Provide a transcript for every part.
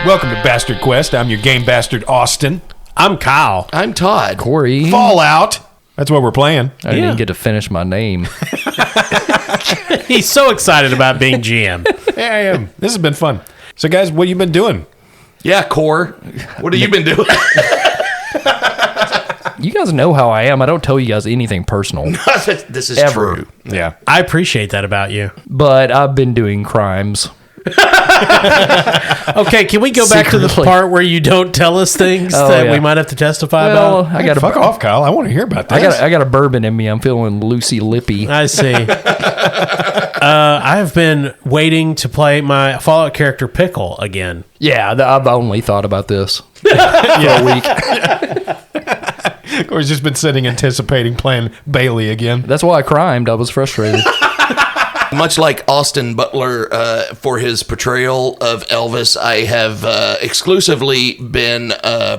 Welcome to Bastard Quest. I'm your game bastard, Austin. I'm Kyle. I'm Todd. Corey. Fallout. That's what we're playing. I didn't even get to finish my name. He's so excited about being GM. Yeah, I am. This has been fun. So, guys, what have you been doing? Yeah, Core. What have you been doing? You guys know how I am. I don't tell you guys anything personal. This is Ever. true. Yeah. I appreciate that about you. But I've been doing crimes. Okay, can we go back to the Secretly. part where you don't tell us things that yeah. we might have to testify Well, about? I got Fuck off, Kyle. I want to hear about this. I got a bourbon in me. I'm feeling loosey lippy. I see. I have been waiting to play my Fallout character Pickle again. Yeah, I've only thought about this for a week. Corey's just been sitting anticipating playing Bailey again. That's why I crimed. I was frustrated. Much like Austin Butler for his portrayal of Elvis, I have exclusively been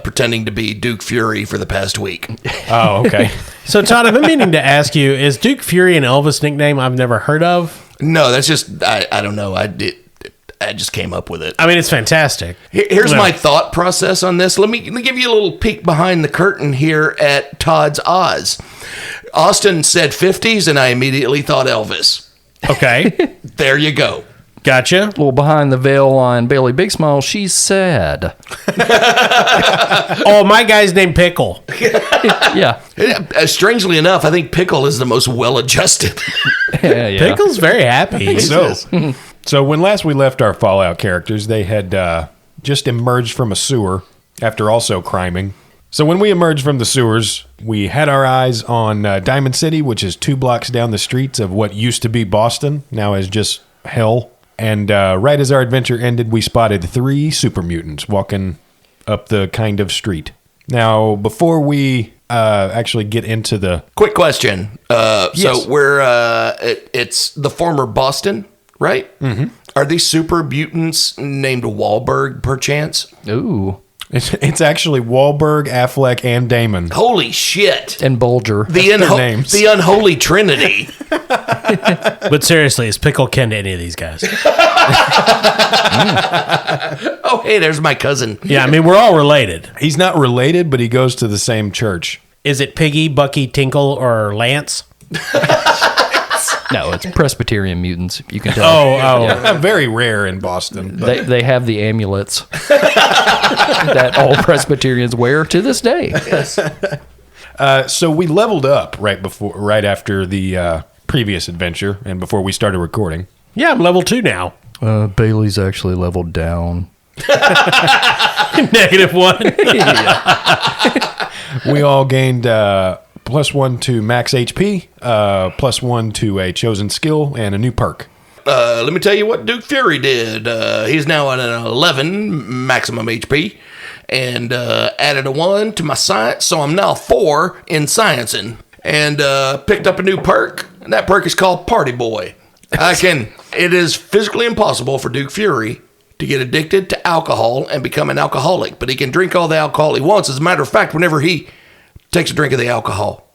pretending to be Duke Fury for the past week. Oh, okay. So, Todd, I've been meaning to ask you, is Duke Fury an Elvis nickname I've never heard of? No, that's just, I don't know. I just came up with it. I mean, it's fantastic. Here's my thought process on this. Let me give you a little peek behind the curtain here at Todd's Oz. Austin said 50s, and I immediately thought Elvis. Okay, There you go. gotcha. Well, behind the veil on Bailey Big Smile, she's sad. Oh, my guy's named Pickle. Yeah. Strangely enough, I think Pickle is the most well-adjusted. Yeah. Pickle's very happy. So, when last we left our Fallout characters, they had just emerged from a sewer after also criming. So when we emerged from the sewers, we had our eyes on Diamond City, which is 2 blocks down the streets of what used to be Boston, now is just hell. And right as our adventure ended, we spotted 3 super mutants walking up the kind of street. Now, before we actually get into the... Quick question. Yes. So it's the former Boston, right? Mm-hmm. Are these super mutants named Wahlberg, perchance? Ooh. It's actually Wahlberg, Affleck, and Damon. Holy shit. And Bulger. The names. the unholy trinity. But seriously, is Pickle kin to any of these guys? Oh, hey, there's my cousin. Yeah, I mean, we're all related. He's not related, but he goes to the same church. Is it Piggy, Bucky, Tinkle, or Lance? No, it's Presbyterian mutants. You can tell. Oh. Very rare in Boston. But They have the amulets that all Presbyterians wear to this day. so we leveled up right after the previous adventure and before we started recording. Yeah, I'm level 2 now. Bailey's actually leveled down. -1. We all gained +1 to max HP, +1 to a chosen skill, and a new perk. Let me tell you what Duke Fury did. He's now at an 11 maximum HP and added a 1 to my science, so I'm now 4 in sciencing. And picked up a new perk, and that perk is called Party Boy. It is physically impossible for Duke Fury to get addicted to alcohol and become an alcoholic, but he can drink all the alcohol he wants. As a matter of fact, whenever he takes a drink of the alcohol,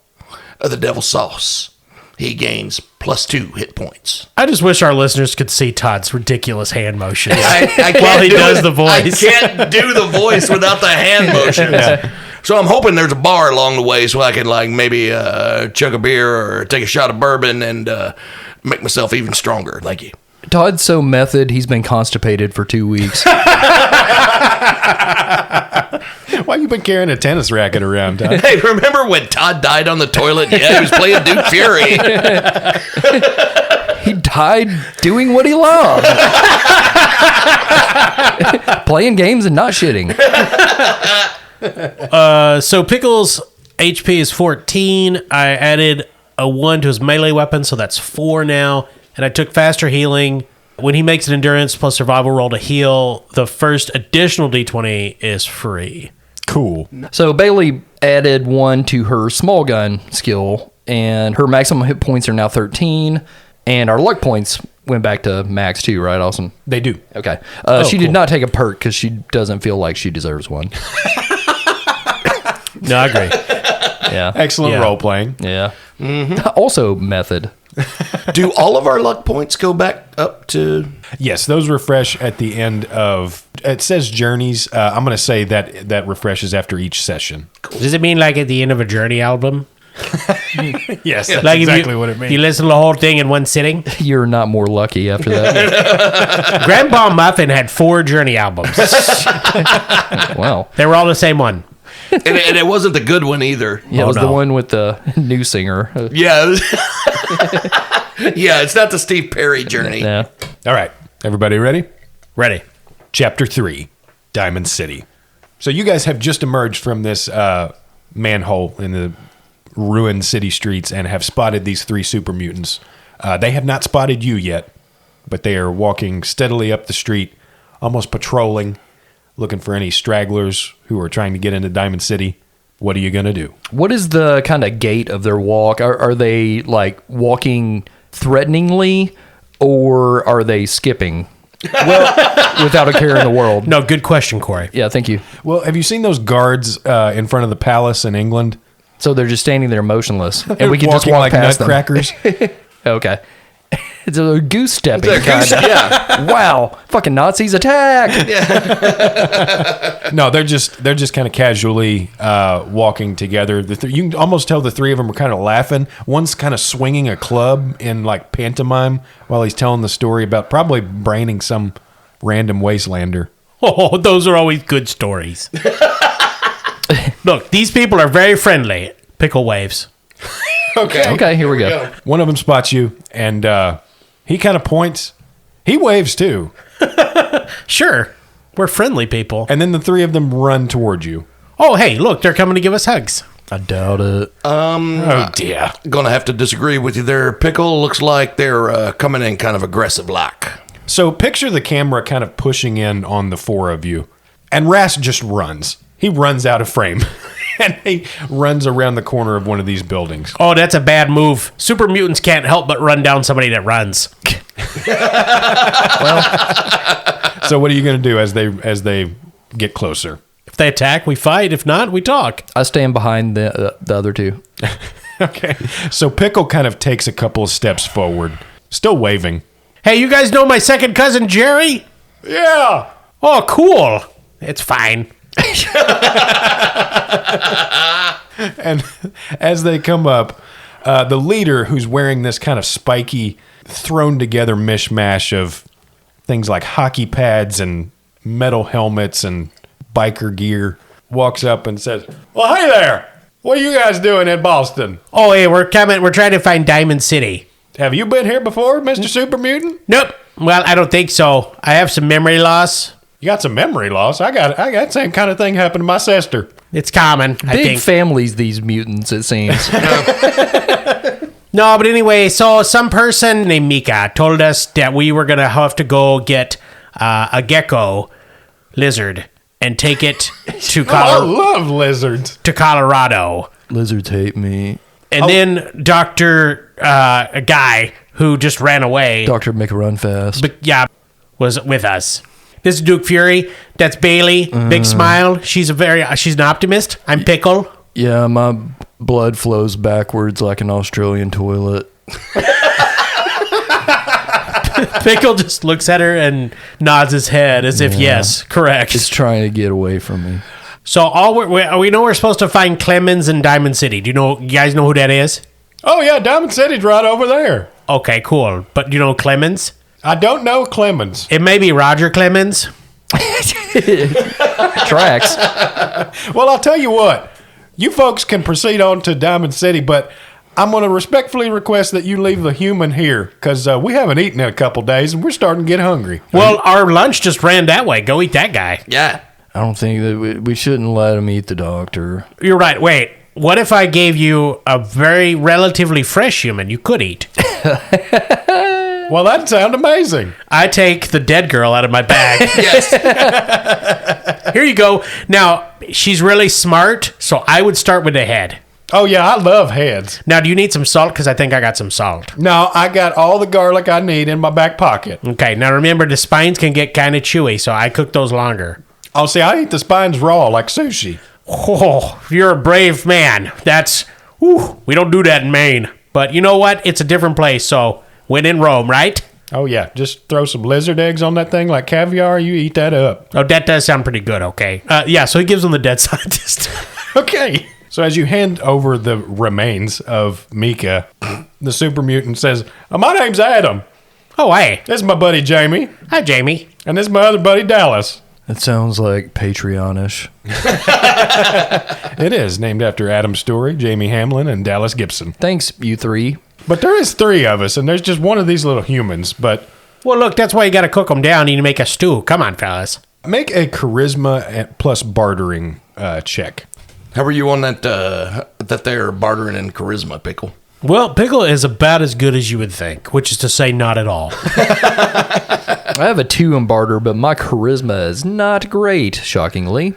of the devil's sauce, he gains +2 hit points. I just wish our listeners could see Todd's ridiculous hand motions I can't while he do does it. the voice. I can't do the voice without the hand motions. So I'm hoping there's a bar along the way so I can maybe chug a beer or take a shot of bourbon and make myself even stronger. Thank you. Todd's so method, he's been constipated for 2 weeks. Why you been carrying a tennis racket around, Todd? Hey, remember when Todd died on the toilet? Yeah, he was playing Duke Fury. He died doing what he loved. Playing games and not shitting. So Pickle's HP is 14. I added a 1 to his melee weapon, so that's 4 now. And I took faster healing. When he makes an endurance plus survival roll to heal, the first additional d20 is free. Cool. So Bailey added 1 to her small gun skill, and her maximum hit points are now 13. And our luck points went back to max too, right, Austin? They do. Okay. She did not take a perk because she doesn't feel like she deserves one. No, I agree. Yeah. Excellent Yeah. role playing. Yeah. Also method. Do all of our luck points go back up to? Yes, those refresh at the end of. It says journeys. I'm going to say that refreshes after each session. Does it mean like at the end of a Journey album? Yes, that's Like if exactly what it means. You listen to the whole thing in one sitting? You're not more lucky after that. Grandpa Muffin had 4 Journey albums. Wow. They were all the same one. And it wasn't the good one either. Yeah, it was no. the one with the new singer. Yeah. Yeah, it's not the Steve Perry journey. Yeah. All right, everybody ready? Ready. Chapter 3, Diamond City. So you guys have just emerged from this manhole in the ruined city streets and have spotted these 3 super mutants. They have not spotted you yet, but they are walking steadily up the street, almost patrolling, looking for any stragglers who are trying to get into Diamond City. What are you going to do? What is the kind of gait of their walk? Are they like walking threateningly or are they skipping? Well, without a care in the world. No, good question, Corey. Yeah, thank you. Well, have you seen those guards in front of the palace in England? So they're just standing there motionless, and we can just Walking walk like past nutcrackers. them. Okay. It's a goose stepping. Yeah. Wow. Fucking Nazis attack. No, they're just kind of casually walking together. You can almost tell the 3 of them are kind of laughing. One's kind of swinging a club in like pantomime while he's telling the story about probably braining some random wastelander. Oh, those are always good stories. Look, these people are very friendly. Pickle waves. Okay, here we go. One of them spots you, and he kind of points. He waves too, Sure, we're friendly people. and then the 3 of them run toward you. Oh, hey, look, they're coming to give us hugs. I doubt it. Oh dear! Gonna have to disagree with you there, Pickle. Looks like they're coming in kind of aggressive like. So picture the camera kind of pushing in on the 4 of you, and Rast just runs. He runs out of frame, and he runs around the corner of one of these buildings. Oh, that's a bad move. Super mutants can't help but run down somebody that runs. So what are you going to do as they get closer? If they attack, we fight. If not, we talk. I stand behind the other 2. Okay. So Pickle kind of takes a couple of steps forward, still waving. Hey, you guys know my second cousin, Jerry? Yeah. Oh, cool. It's fine. And as they come up, the leader, who's wearing this kind of spiky, thrown together mishmash of things like hockey pads and metal helmets and biker gear, walks up and says, "Well, hey there. What are you guys doing in Boston? Oh, hey, we're coming. We're trying to find Diamond City. Have you been here before, Mr. Super Mutant? Nope. Well, I don't think so. I have some memory loss. You got some memory loss. I got the same kind of thing happen to my sister." It's common, I Big think. families, these mutants, it seems. No, but anyway, so some person named Mika told us that we were going to have to go get a gecko lizard and take it to, I love lizards. to Colorado. Lizards hate me. And then Dr. A guy who just ran away, Doctor, make a run fast. but yeah, was with us. This is Duke Fury. That's Bailey. Big smile. She's an optimist. I'm Pickle. Yeah, my blood flows backwards like an Australian toilet. Pickle just looks at her and nods his head as if yes, correct. It's trying to get away from me. So we know we're supposed to find Clemens in Diamond City. You guys know who that is? Oh yeah, Diamond City's right over there. Okay, cool. But you know Clemens? I don't know Clemens. It may be Roger Clemens. Tracks. Well, I'll tell you what. You folks can proceed on to Diamond City, but I'm going to respectfully request that you leave the human here because we haven't eaten in a couple days and we're starting to get hungry. Well, our lunch just ran that way. Go eat that guy. Yeah. I don't think that we shouldn't let him eat the doctor. You're right. Wait. What if I gave you a very relatively fresh human you could eat? Well, that'd sound amazing. I take the dead girl out of my bag. Yes. Here you go. Now, she's really smart, so I would start with the head. Oh, yeah, I love heads. Now, do you need some salt? Because I think I got some salt. No, I got all the garlic I need in my back pocket. Okay, now remember, the spines can get kind of chewy, so I cook those longer. Oh, see, I eat the spines raw like sushi. Oh, you're a brave man. We don't do that in Maine. But you know what? It's a different place, so when in Rome, right? Oh, yeah. Just throw some lizard eggs on that thing like caviar. You eat that up. Oh, that does sound pretty good, okay. Yeah, so he gives him the dead scientist. Okay. So as you hand over the remains of Mika, the super mutant says, my name's Adam. Oh, hey. This is my buddy Jamie. Hi, Jamie. And this is my other buddy Dallas. That sounds like Patreon-ish. It is named after Adam's story, Jamie Hamlin, and Dallas Gibson. Thanks, you three. But there is 3 of us, and there's just one of these little humans. But Well, look, that's why you got to cook them down and you make a stew. Come on, fellas. make a charisma plus bartering check. How are you on that they're bartering and charisma, Pickle? Well, Pickle is about as good as you would think, which is to say not at all. I have a 2 in barter, but my charisma is not great, shockingly.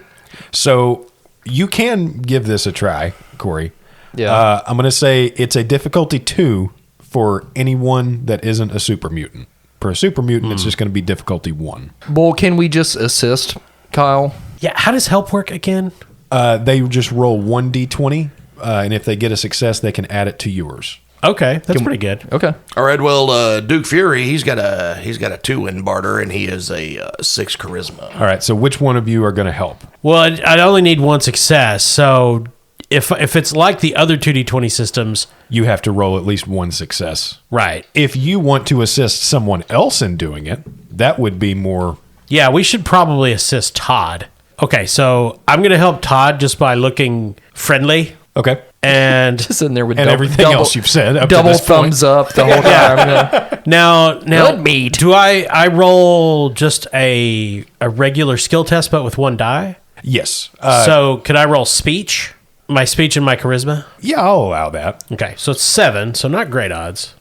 So you can give this a try, Corey. Yeah. I'm going to say it's a difficulty 2 for anyone that isn't a super mutant. For a super mutant, it's just going to be difficulty 1. Well, can we just assist Kyle? Yeah, how does help work again? They just roll 1d20, and if they get a success, they can add it to yours. Okay, that's pretty good. Okay. All right. Well, Duke Fury, he's got a 2 in barter, and he is a 6 charisma. All right, so which one of you are going to help? Well, I only need 1 success, so if it's like the other 2d20 systems, You have to roll at least 1 success. right. If you want to assist someone else in doing it, that would be more... Yeah, we should probably assist Todd. Okay, so I'm going to help Todd just by looking friendly Okay. and Sitting there with And everything else you've said up to double this point. thumbs up the whole time. now Good meat. do I roll just a regular skill test but with 1 die? Yes. So could I roll speech? My speech and my charisma? Yeah, I'll allow that. Okay, so it's 7, so not great odds.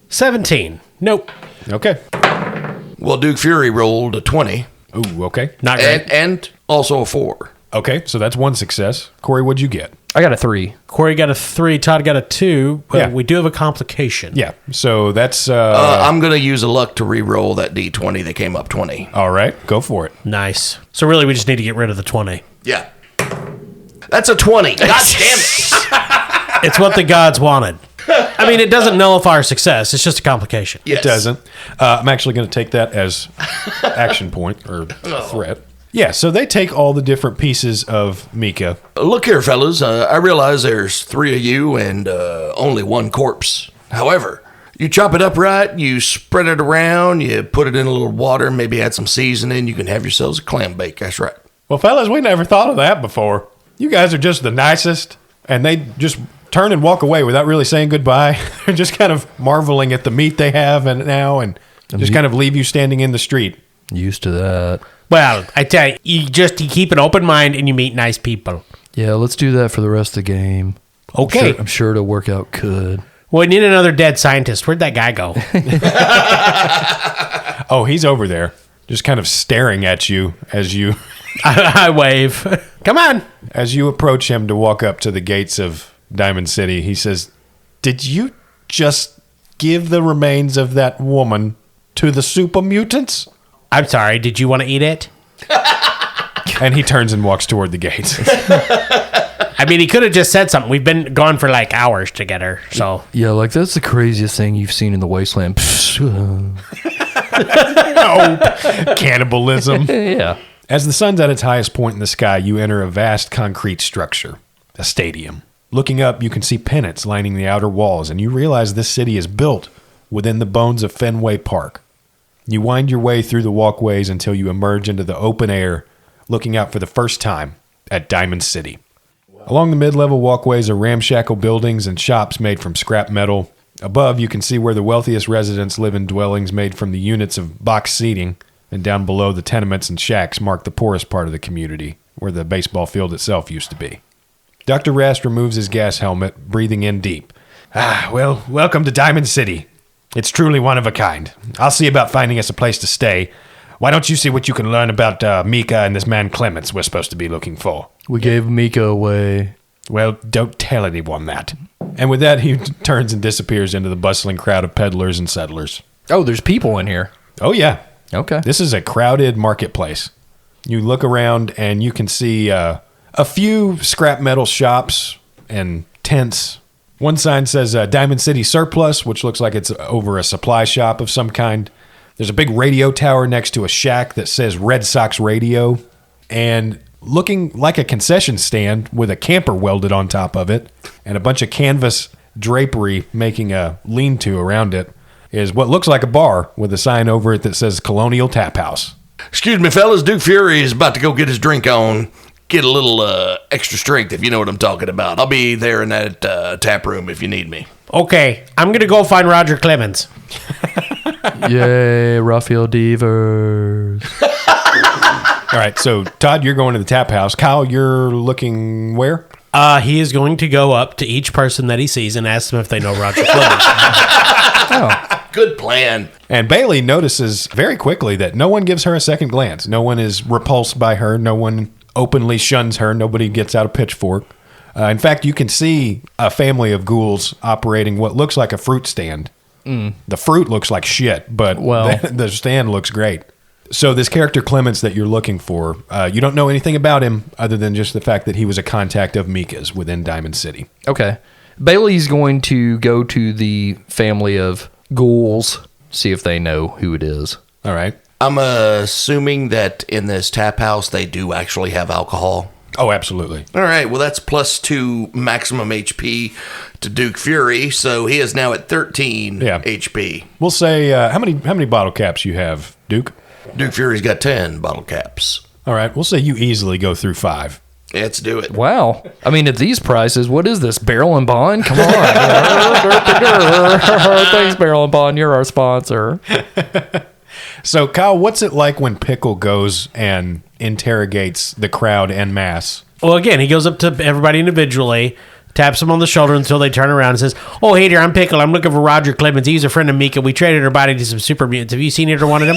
17. Nope. Okay. Well, Duke Fury rolled a 20, Ooh, okay. Not great. and also a 4. Okay, so that's 1 success. Corey, what'd you get? I got a 3. Corey got a 3, Todd got a 2, but Yeah. we do have a complication. Yeah, so that's... I'm gonna use a luck to re-roll that D20 that came up 20. all right, go for it. Nice. So really we just need to get rid of the 20. Yeah, that's a 20. God damn it! It's what the gods wanted. I mean, it doesn't nullify our success. It's just a complication. Yes. It doesn't. I'm actually going to take that as action point or threat. Yeah, so they take all the different pieces of Mika. Look here, fellas. I realize there's 3 of you and only 1 corpse. However, you chop it up right, you spread it around, you put it in a little water, maybe add some seasoning, you can have yourselves a clam bake. That's right. Well, fellas, we never thought of that before. You guys are just the nicest, and they just turn and walk away without really saying goodbye. They're just kind of marveling at the meat they have and now, and just kind of leave you standing in the street. Used to that. Well, I tell you, you keep an open mind and you meet nice people. Yeah, let's do that for the rest of the game. Okay. I'm sure it'll work out good. Well, we need another dead scientist. Where'd that guy go? Oh, he's over there, just kind of staring at you as you I wave. Come on. as you approach him to walk up to the gates of Diamond City. He says, "Did you just give the remains of that woman to the super mutants?" I'm sorry. Did you want to eat it? And he turns and walks toward the gates. I mean, he could have just said something. We've been gone for like hours together, so. Yeah, like that's the craziest thing you've seen in the wasteland. Cannibalism. Yeah. As the sun's at its highest point in the sky, you enter a vast concrete structure, a stadium. Looking up, you can see pennants lining the outer walls, and you realize this city is built within the bones of Fenway Park. You wind your way through the walkways until you emerge into the open air, looking out for the first time at Diamond City. Along the mid-level walkways are ramshackle buildings and shops made from scrap metal. Above, you can see where the wealthiest residents live in dwellings made from the units of box seating, and down below, the tenements and shacks mark the poorest part of the community, where the baseball field itself used to be. Dr. Rast removes his gas helmet, breathing in deep. Well, welcome to Diamond City. It's truly one of a kind. I'll see about finding us a place to stay. Why don't you see what you can learn about Mika and this man Clements we're supposed to be looking for? We gave Mika away. Well, don't tell anyone that. And with that, he turns and disappears into the bustling crowd of peddlers and settlers. Oh, there's people in here. Oh, yeah. Okay. This is a crowded marketplace. You look around and you can see a few scrap metal shops and tents One sign says Diamond City Surplus, which looks like it's over a supply shop of some kind. There's a big radio tower next to a shack that says Red Sox Radio. And looking like a concession stand with a camper welded on top of it and a bunch of canvas drapery making a lean-to around it is what looks like a bar with a sign over it that says Colonial Tap House. Excuse me, fellas. Duke Fury is about to go get his drink on. Get a little extra strength, if you know what I'm talking about. I'll be there in that tap room if you need me. Okay, I'm going to go find Roger Clemens. Yay, Raphael Devers. All right, so Todd, you're going to the tap house. Kyle, you're looking where? He is going to go up to each person that he sees and ask them if they know Roger Clemens. Good plan. And Bailey notices very quickly that no one gives her a second glance. No one is repulsed by her. No one openly shuns her. Nobody gets out a pitchfork. In fact, you can see a family of ghouls operating what looks like a fruit stand. The fruit looks like shit, but the stand looks great. So this character Clemens that you're looking for, you don't know anything about him other than just the fact that he was a contact of Mika's within Diamond City. Okay. Bailey's going to go to the family of ghouls, see if they know who it is. All right. I'm assuming that in this tap house they do actually have alcohol. Oh, absolutely. All right, well, that's +2 maximum HP to Duke Fury, so he is now at 13 HP. We'll say, how many bottle caps you have, Duke? Duke Fury's got 10 bottle caps. All right, we'll say you easily go through 5. Let's do it. Wow. I mean, at these prices, what is this? Barrel and Bond? Come on. Thanks, Barrel and Bond. You're our sponsor. So, Kyle, what's it like when Pickle goes and interrogates the crowd en masse? Well, again, he goes up to everybody individually, taps them on the shoulder until they turn around and says, "Oh, hey there, I'm Pickle. I'm looking for Roger Clemens. He's a friend of Mika. We traded her body to some super mutants. Have you seen either one of them?"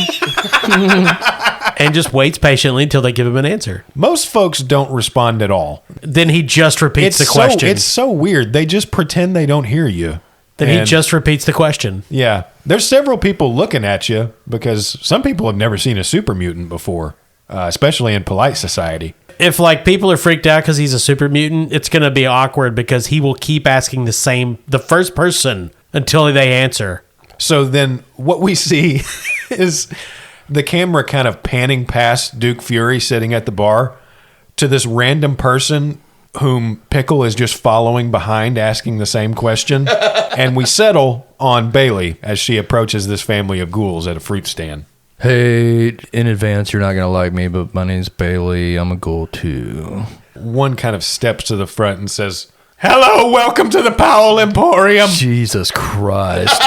And just waits patiently until they give him an answer. Most folks don't respond at all. Then he just repeats the question. It's so weird. They just pretend they don't hear you. Then he just repeats the question. Yeah. There's several people looking at you because some people have never seen a super mutant before, especially in polite society. If like people are freaked out because he's a super mutant, it's going to be awkward because he will keep asking the first person until they answer. So then what we see is the camera kind of panning past Duke Fury sitting at the bar to this random person whom Pickle is just following behind asking the same question. And we settle on Bailey as she approaches this family of ghouls at a fruit stand. Hey, in advance, you're not going to like me, but my name's Bailey. I'm a ghoul too. One kind of steps to the front and says, "Hello, welcome to the Powell Emporium." Jesus Christ.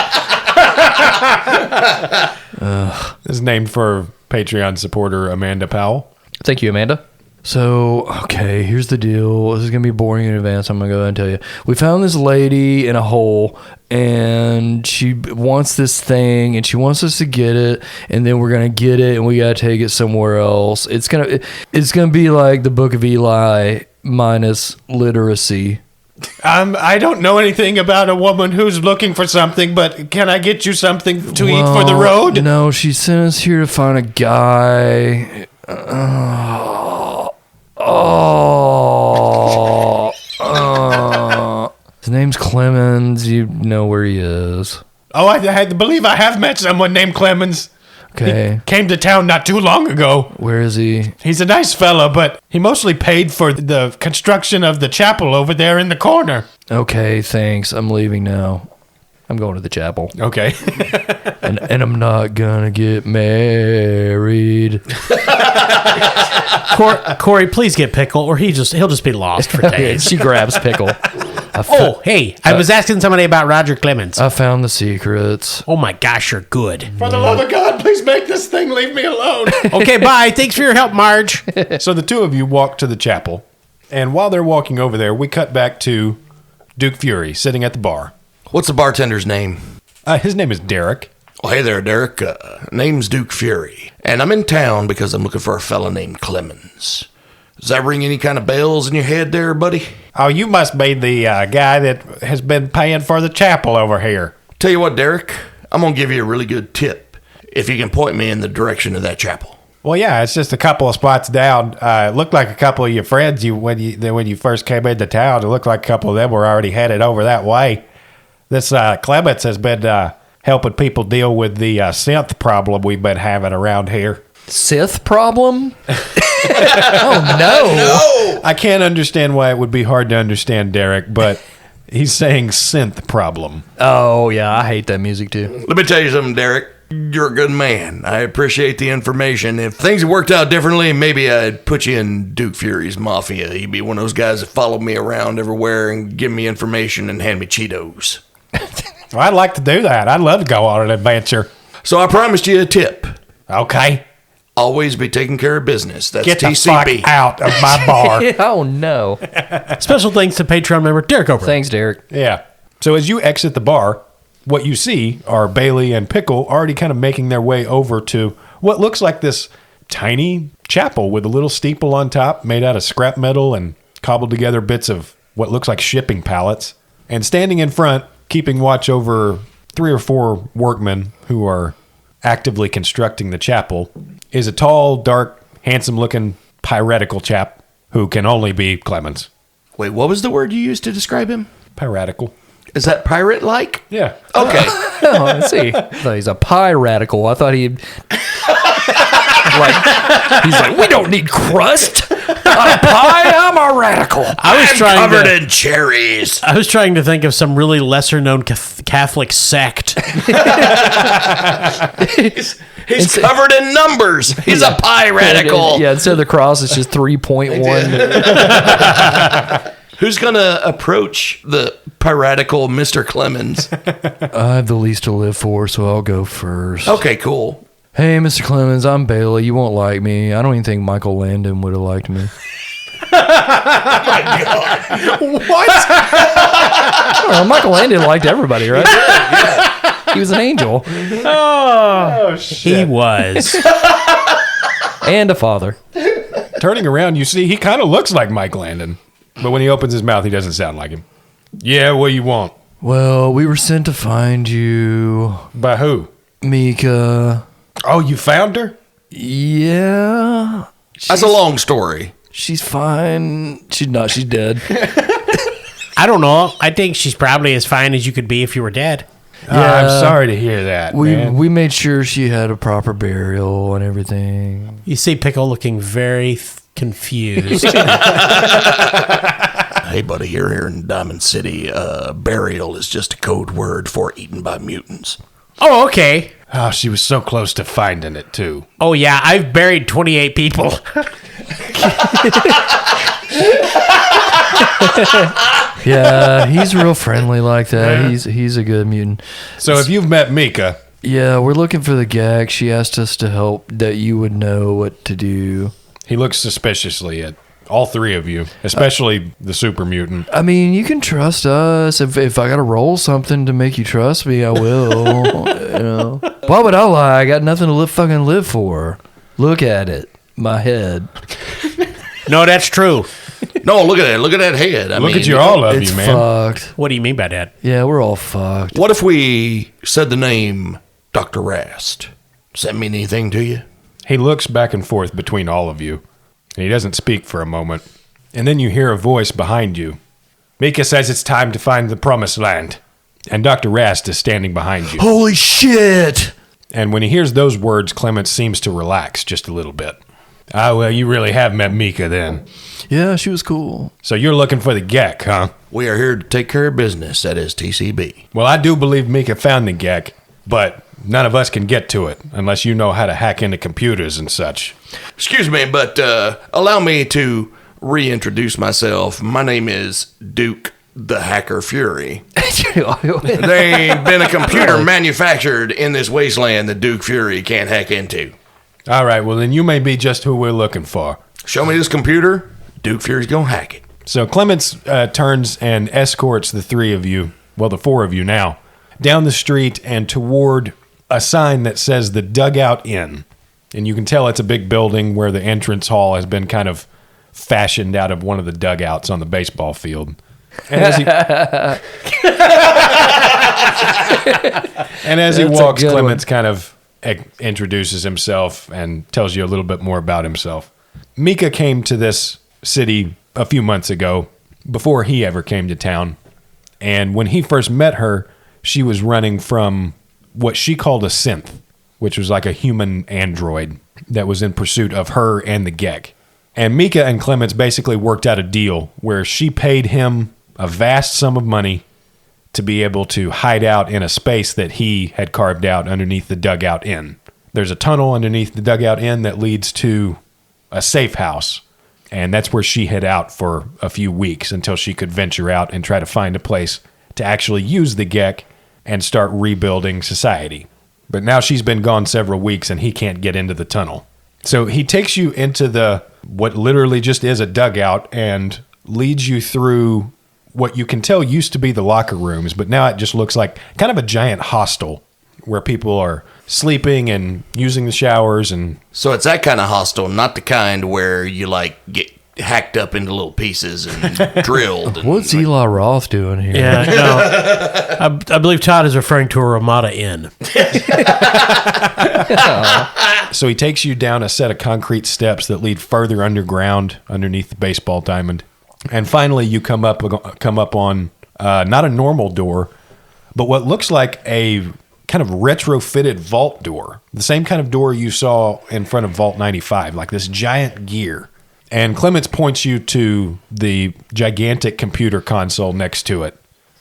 This is named for Patreon supporter Amanda Powell. Thank you, Amanda. So, okay, here's the deal. This is going to be boring in advance. I'm going to go ahead and tell you. We found this lady in a hole, and she wants this thing, and she wants us to get it, and then we're going to get it, and we got to take it somewhere else. It's gonna be like the Book of Eli minus literacy. I don't know anything about a woman who's looking for something, but can I get you something to eat for the road? No, she sent us here to find a guy. His name's Clemens. You know where he is. Oh, I believe I have met someone named Clemens. Okay. He came to town not too long ago. Where is he? He's a nice fella, but he mostly paid for the construction of the chapel over there in the corner. Okay, thanks. I'm leaving now. I'm going to the chapel. Okay. and I'm not gonna get married. Corey, please get Pickle, or he'll just be lost for days. She grabs Pickle. I was asking somebody about Roger Clemens. I found the secrets. Oh my gosh, you're good. For the love of God, please make this thing leave me alone. Okay, bye. Thanks for your help, Marge. So the two of you walk to the chapel, and while they're walking over there, we cut back to Duke Fury sitting at the bar. What's the bartender's name? His name is Derek. Oh, hey there, Derek. Name's Duke Fury, and I'm in town because I'm looking for a fella named Clemens. Does that ring any kind of bells in your head there, buddy? Oh, you must be the guy that has been paying for the chapel over here. Tell you what, Derek, I'm going to give you a really good tip if you can point me in the direction of that chapel. Well, yeah, it's just a couple of spots down. It looked like a couple of your friends when you first came into town. It looked like a couple of them were already headed over that way. This Clements has been helping people deal with the synth problem we've been having around here. Sith problem? Oh, no. I can't understand why it would be hard to understand, Derek, but he's saying synth problem. Oh, yeah, I hate that music, too. Let me tell you something, Derek. You're a good man. I appreciate the information. If things had worked out differently, maybe I'd put you in Duke Fury's Mafia. He'd be one of those guys that followed me around everywhere and give me information and hand me Cheetos. Well, I'd like to do that. I'd love to go on an adventure. So I promised you a tip. Okay. Always be taking care of business. That's Get the TCB. fuck out of my bar. Oh, no. Special thanks to Patreon member Derek Ober. Thanks, Derek. Yeah. So as you exit the bar, what you see are Bailey and Pickle already kind of making their way over to what looks like this tiny chapel with a little steeple on top made out of scrap metal and cobbled together bits of what looks like shipping pallets. And standing in front, keeping watch over 3 or 4 workmen who are actively constructing the chapel, is a tall, dark, handsome-looking piratical chap who can only be Clemens. Wait, what was the word you used to describe him? Piratical. Is that pirate-like? Yeah. Okay. Oh, I see. I thought he's a pie radical. I thought he'd... he's like, we don't need crust. On a pie, I'm a radical. I'm covered in cherries. I was trying to think of some really lesser-known Catholic sect. He's covered in numbers. He's a pie radical. Yeah, instead of the cross, it's just 3.1. Who's going to approach the piratical Mr. Clemens? I have the least to live for, so I'll go first. Okay, cool. Hey, Mr. Clemens, I'm Bailey. You won't like me. I don't even think Michael Landon would have liked me. What? Well, Michael Landon liked everybody, right? Yeah. He was an angel. Oh, shit. He was. And a father. Turning around, you see he kind of looks like Mike Landon. But when he opens his mouth, he doesn't sound like him. Yeah, what do you want? Well, we were sent to find you. By who? Mika. Oh, you found her? Yeah. That's a long story. She's fine. She's not. She's dead. I don't know. I think she's probably as fine as you could be if you were dead. Yeah, I'm sorry to hear that. We made sure she had a proper burial and everything. You see Pickle looking very confused. Hey, buddy, you're here in Diamond City. Burial is just a code word for eaten by mutants. Oh, okay. Oh, she was so close to finding it, too. Oh, yeah. I've buried 28 people. Yeah, he's real friendly like that. He's a good mutant. So if you've met Mika... Yeah, we're looking for the gag. She asked us to help, that you would know what to do. He looks suspiciously at all 3 of you, especially the super mutant. I mean, you can trust us. If I got to roll something to make you trust me, I will. You know. Why would I lie? I got nothing to fucking live for. Look at it. My head. No, that's true. No, look at that. Look at that head. Look at you, all of It's you, man. fucked. What do you mean by that? Yeah, we're all fucked. What if we said the name Dr. Rast? Does that mean anything to you? He looks back and forth between all of you, and he doesn't speak for a moment. And then you hear a voice behind you. Mika says it's time to find the promised land. And Dr. Rast is standing behind you. Holy shit! And when he hears those words, Clement seems to relax just a little bit. Ah, well, you really have met Mika then. Yeah, she was cool. So you're looking for the Gek, huh? We are here to take care of business. That is TCB. Well, I do believe Mika found the Gek, but none of us can get to it unless you know how to hack into computers and such. Excuse me, but allow me to reintroduce myself. My name is Duke the Hacker Fury. There ain't been a computer manufactured in this wasteland that Duke Fury can't hack into. All right, well, then you may be just who we're looking for. Show me this computer, Duke Fury's gonna hack it. So Clements turns and escorts the 3 of you, well, the 4 of you now, down the street and toward a sign that says the Dugout Inn. And you can tell it's a big building where the entrance hall has been kind of fashioned out of one of the dugouts on the baseball field. And as he, walks, Clements kind of introduces himself and tells you a little bit more about himself. Mika came to this city a few months ago, before he ever came to town. And when he first met her, she was running from what she called a synth, which was like a human android that was in pursuit of her and the Gek. And Mika and Clements basically worked out a deal where she paid him a vast sum of money to be able to hide out in a space that he had carved out underneath the dugout inn. There's a tunnel underneath the dugout inn that leads to a safe house. And that's where she hid out for a few weeks until she could venture out and try to find a place to actually use the Gek and start rebuilding society. But now she's been gone several weeks and he can't get into the tunnel. So he takes you into what literally just is a dugout and leads you through what you can tell used to be the locker rooms, but now it just looks like kind of a giant hostel where people are sleeping and using the showers. And So it's that kind of hostel, not the kind where you like get hacked up into little pieces and drilled. And What's Eli Roth doing here? Yeah, no. I believe Todd is referring to a Ramada Inn. so he takes you down a set of concrete steps that lead further underground underneath the baseball diamond. And finally you come up on not a normal door, but what looks like a kind of retrofitted vault door. The same kind of door you saw in front of Vault 95, like this giant gear. And Clements points you to the gigantic computer console next to it.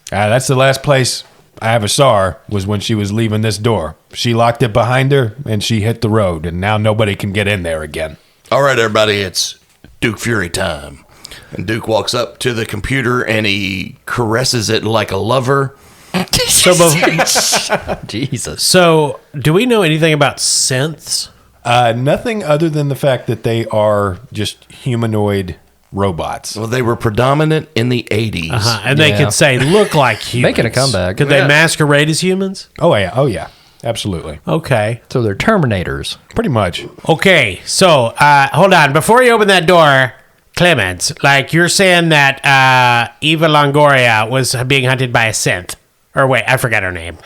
That's the last place I ever saw her, was when she was leaving this door. She locked it behind her, and she hit the road, and now nobody can get in there again. All right, everybody, it's Duke Fury time. And Duke walks up to the computer, and he caresses it like a lover. Jesus. So, do we know anything about synths? Nothing other than the fact that they are just humanoid robots. Well, they were predominant in the 80s. And they could say, look like humans. Making a comeback. Could they masquerade as humans? Oh yeah, absolutely. Okay. So they're Terminators. Pretty much. Okay, so, hold on. Before you open that door, Clements, like you're saying that Eva Longoria was being hunted by a synth. Or wait, I forgot her name.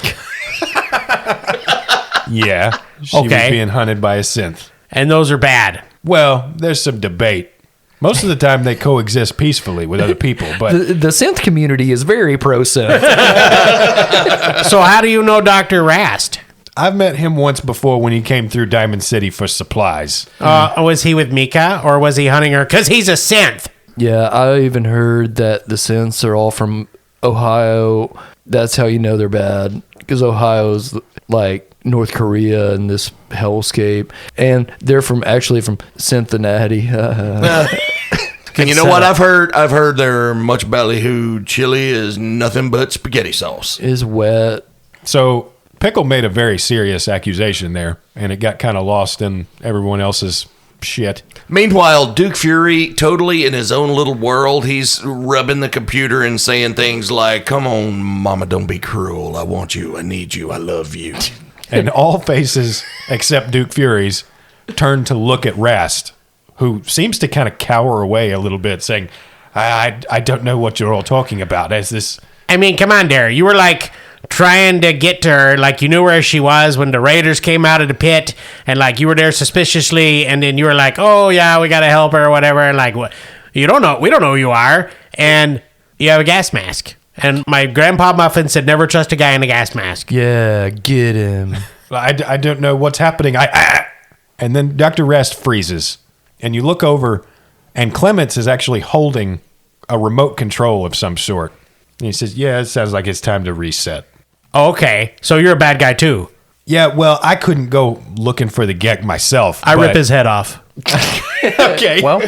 Yeah, she was being hunted by a synth. And those are bad. Well, there's some debate. Most of the time they coexist peacefully with other people, but The synth community is very pro-synth. So how do you know Dr. Rast? I've met him once before when he came through Diamond City for supplies. Was he with Mika, or was he hunting her? Because he's a synth. Yeah, I even heard that the synths are all from Ohio. That's how you know they're bad, because Ohio's like North Korea in this hellscape, and they're from Cincinnati. And you know what I've heard? I've heard their much ballyhooed chili is nothing but spaghetti sauce. Is wet. So Pickle made a very serious accusation there, and it got kind of lost in everyone else's shit. Meanwhile, Duke Fury, totally in his own little world, he's rubbing the computer and saying things like, "Come on, mama, don't be cruel. I want you. I need you. I love you." And all faces except Duke Fury's turn to look at Rast, who seems to kind of cower away a little bit, saying, I don't know what you're all talking about. As this, I mean, come on, Derek. You were like trying to get to her, like you knew where she was when the Raiders came out of the pit, and like you were there suspiciously, and then you were like, "Oh yeah, we gotta help her," or whatever. And like, what? We don't know who you are, and you have a gas mask. And my grandpa Muffin said, "Never trust a guy in a gas mask." Yeah, get him. I don't know what's happening. And then Dr. Rast freezes, and you look over, and Clements is actually holding a remote control of some sort. And he says, "Yeah, it sounds like it's time to reset." Okay, so you're a bad guy too. Yeah, well, I couldn't go looking for the Gek myself. I rip his head off. Okay. Well,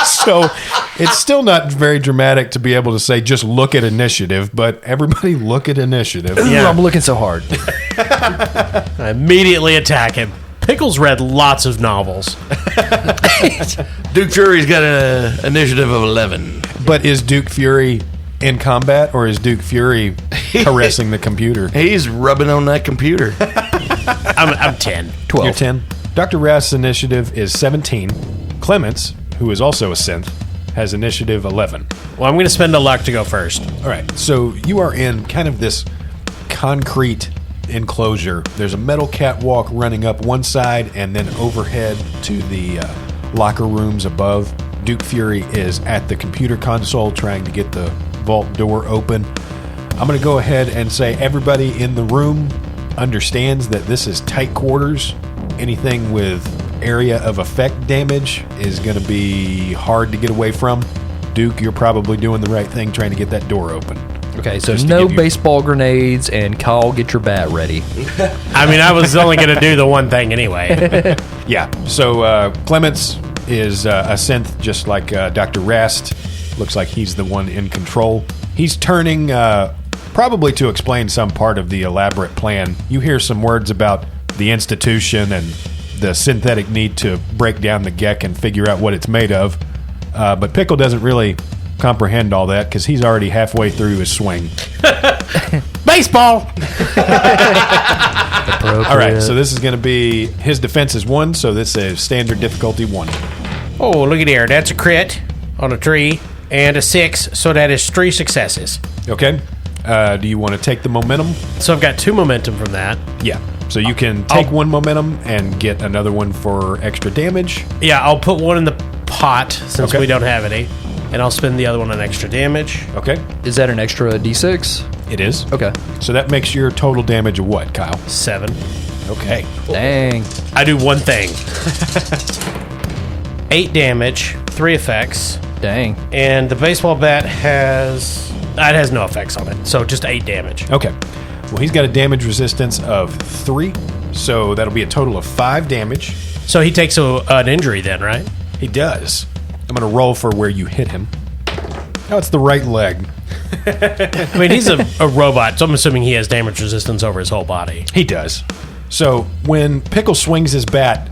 So it's still not very dramatic to be able to say, just look at initiative, but everybody look at initiative. Yeah. I'm looking so hard. I immediately attack him. Pickles read lots of novels. Duke Fury's got an initiative of 11. But is Duke Fury in combat, or is Duke Fury caressing the computer? He's rubbing on that computer. I'm 10. 12. You're 10. Dr. Rast's initiative is 17. Clements, who is also a synth, has initiative 11. Well, I'm going to spend a luck to go first. All right, so you are in kind of this concrete enclosure. There's a metal catwalk running up one side and then overhead to the locker rooms above. Duke Fury is at the computer console trying to get the vault door open. I'm going to go ahead and say everybody in the room understands that this is tight quarters. Anything with area of effect damage is going to be hard to get away from. Duke, you're probably doing the right thing trying to get that door open. Okay, so Just to no give you- baseball grenades, and Kyle, get your bat ready. I mean, I was only going to do the one thing anyway. Yeah, so Clements is a synth just like Dr. Rast. Looks like he's the one in control. He's turning, probably to explain some part of the elaborate plan. You hear some words about the institution and the synthetic need to break down the Gek and figure out what it's made of. But Pickle doesn't really comprehend all that because he's already halfway through his swing. Baseball! All right, so this is going to be his defense is 1, so this is standard difficulty 1. Oh, look at here. That's a crit on a 3 and a 6, so that is 3 successes. Okay. Do you want to take the momentum? So I've got 2 momentum from that. Yeah. So you can take one momentum and get another one for extra damage. Yeah, I'll put one in the pot since Okay. we don't have any, and I'll spend the other one on extra damage. Okay. Is that an extra D6? It is. Okay. So that makes your total damage of what, Kyle? 7. Okay. Dang. I do one thing. 8 damage, 3 effects, Dang. and the baseball bat has... It has no effects on it, so just 8 damage. Okay. Well, he's got a damage resistance of 3, so that'll be a total of 5 damage. So he takes an injury then, right? He does. I'm going to roll for where you hit him. Oh, it's the right leg. I mean, he's a robot, so I'm assuming he has damage resistance over his whole body. He does. So when Pickle swings his bat,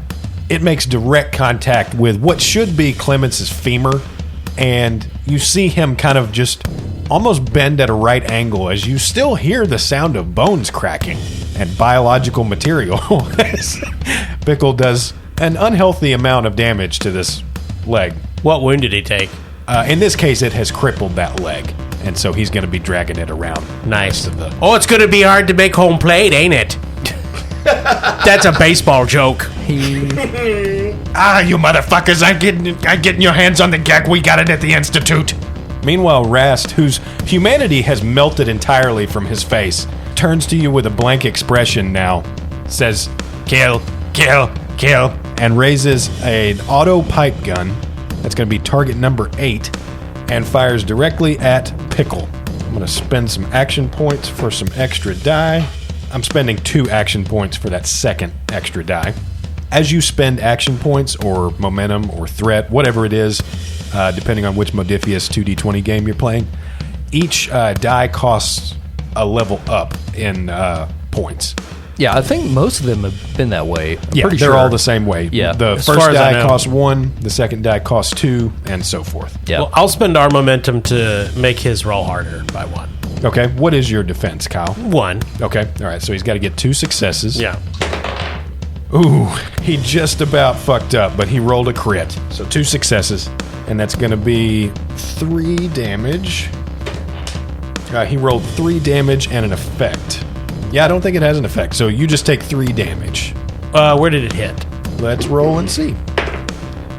it makes direct contact with what should be Clements' femur, and you see him kind of just almost bend at a right angle as you still hear the sound of bones cracking and biological material. Pickle does an unhealthy amount of damage to this leg. What wound did he take? In this case, it has crippled that leg, and so he's going to be dragging it around. Nice. the rest of the- Oh, it's going to be hard to make home plate, ain't it? That's a baseball joke. You motherfuckers, I'm getting your hands on the Gek. We got it at the Institute. Meanwhile, Rast, whose humanity has melted entirely from his face, turns to you with a blank expression now, says, kill, kill, kill, and raises an auto pipe gun. That's going to be target number 8, and fires directly at Pickle. I'm going to spend some action points for some extra die. I'm spending 2 action points for that second extra die. As you spend action points or momentum or threat, whatever it is, depending on which Modifius 2D20 game you're playing, each die costs a level up in points. Yeah, I think most of them have been that way. I'm Yeah, pretty they're sure. all the same way. Yeah. The As first far as I die know. costs 1, the second die costs 2, and so forth. Yeah. Well, I'll spend our momentum to make his roll harder by 1. Okay, what is your defense, Kyle? 1. Okay, all right, so he's got to get 2 successes. Yeah. Ooh, he just about fucked up, but he rolled a crit. So 2 successes, and that's going to be 3 damage. He rolled 3 damage and an effect. Yeah, I don't think it has an effect, so you just take 3 damage. Where did it hit? Let's roll and see.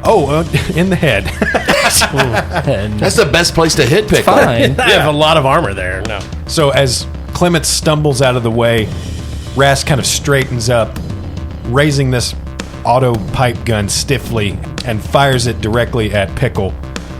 Oh, in the head. And That's the best place to hit Pickle. fine. I have a lot of armor there. No. So as Clement stumbles out of the way, Rast kind of straightens up, raising this auto pipe gun stiffly and fires it directly at Pickle.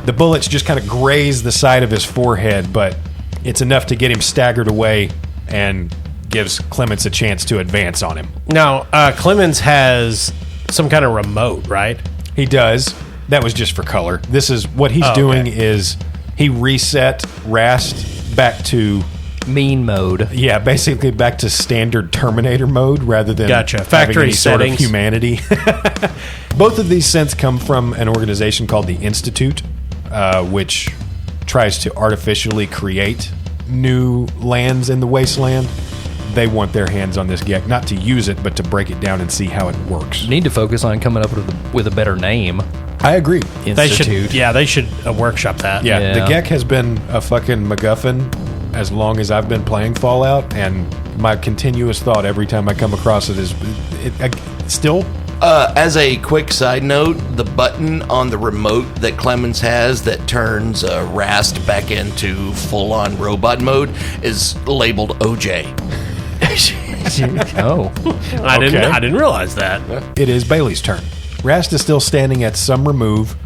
The bullets just kind of graze the side of his forehead, but it's enough to get him staggered away and gives Clements a chance to advance on him. Now, Clemens has some kind of remote, right? He does. That was just for color. This is what he's doing is he reset Rast back to Mean mode. yeah, basically back to standard Terminator mode rather than Gotcha. having Factory any sort of settings. humanity. Both of these scents come from an organization called the Institute, which tries to artificially create new lands in the wasteland. They want their hands on this Gek, not to use it, but to break it down and see how it works. Need to focus on coming up with a better name. I agree. They Institute. should workshop that. Yeah, Yeah. the Gek has been a fucking MacGuffin as long as I've been playing Fallout, and My continuous thought every time I come across it is, still. As a quick side note, the button on the remote that Clemens has that turns Rast back into full-on robot mode is labeled OJ. Oh. I didn't realize that. It is Bailey's turn. Rast is still standing at some remove.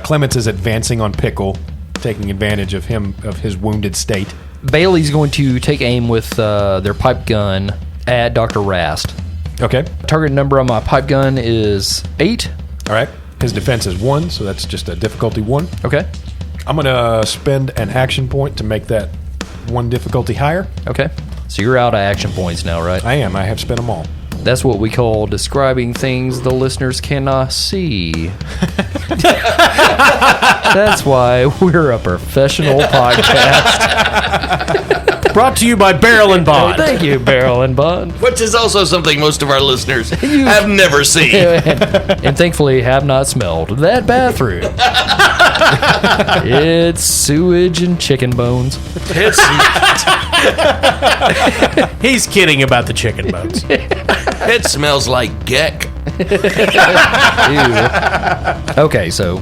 Clemens is advancing on Pickle, taking advantage of his wounded state. Bailey's going to take aim with their pipe gun at Dr. Rast. Okay. Target number on my pipe gun is 8. All right. His defense is 1, so that's just a difficulty 1. Okay. I'm going to spend an action point to make that 1 difficulty higher. Okay. So you're out of action points now, right? I am. I have spent them all. That's what we call describing things the listeners cannot see. That's why we're a professional podcast. Brought to you by Barrel and Bond. Thank you, Barrel and Bond. Which is also something most of our listeners have never seen. And thankfully have not smelled that bathroom. It's sewage and chicken bones. He's kidding about the chicken bones. It smells like geck. Ew. Okay, so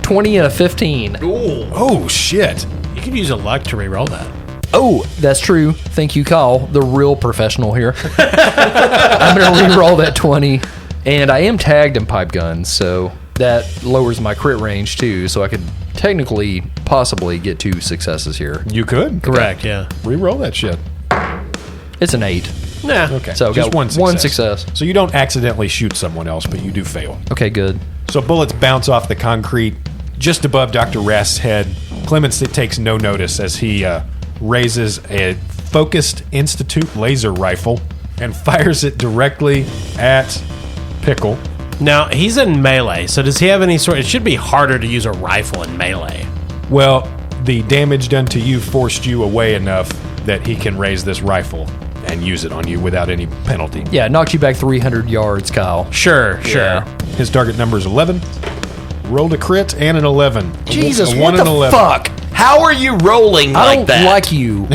20 and a 15. Ooh. Oh, shit. You could use a luck to reroll that. Oh, that's true. Thank you, Kyle, the real professional here. I'm going to re-roll that 20. And I am tagged in pipe guns, so that lowers my crit range too, so I could technically possibly get 2 successes here. You could. Correct, yeah. Reroll that shit. It's an 8. Nah. Okay. So just got one success. So you don't accidentally shoot someone else, but you do fail. Okay, good. So bullets bounce off the concrete just above Dr. Rast's head. Clemens takes no notice as he raises a focused Institute laser rifle and fires it directly at Pickle. Now, he's in melee, so does he have any sort... It should be harder to use a rifle in melee. Well, the damage done to you forced you away enough that he can raise this rifle and use it on you without any penalty. Yeah, it knocked you back 300 yards, Kyle. Sure. His target number is 11. Rolled a crit and an 11. Jesus, A what 1 the and 11. fuck? How are you rolling I like don't that? like you.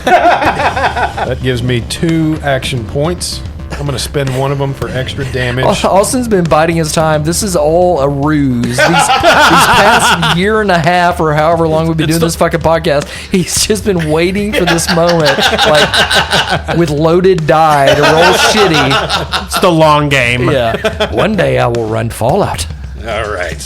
That gives me 2 action points. I'm going to spend one of them for extra damage. Austin's been biding his time. This is all a ruse. These past year and a half or however long we've been doing this fucking podcast, he's just been waiting for this moment, like with loaded die to roll shitty. It's the long game. Yeah. One day I will run Fallout. All right.